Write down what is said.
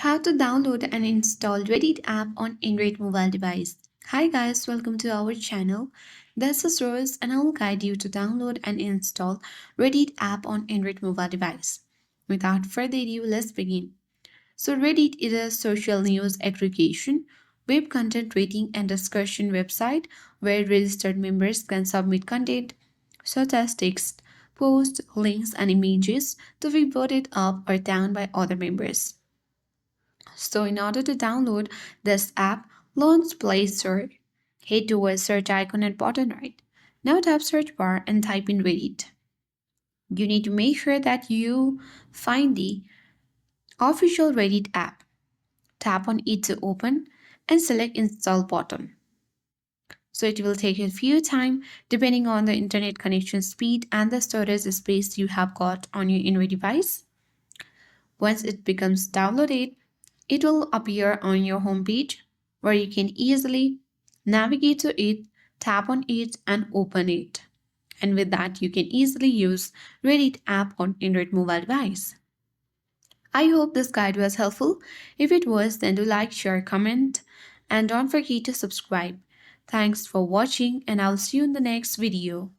How to download and install Reddit app on Android mobile device. Hi guys, welcome to our channel. This is Rose and I will guide you to download and install Reddit app on Android mobile device. Without further ado, let's begin. So Reddit is a social news aggregation, web content rating and discussion website where registered members can submit content such as text, posts, links and images to be voted up or down by other members. So in order to download this app, launch Play Store. Head to a search icon at bottom right. Now tap search bar and type in Reddit. You need to make sure that you find the official Reddit app. Tap on it to open and select install button. So it will take a few time depending on the internet connection speed and the storage space you have got on your Android device. Once it becomes downloaded, it will appear on your homepage where you can easily navigate to it, tap on it, and open it. And with that, you can easily use Reddit app on Android mobile device. I hope this guide was helpful. If it was, then do like, share, comment, and don't forget to subscribe. Thanks for watching, and I'll see you in the next video.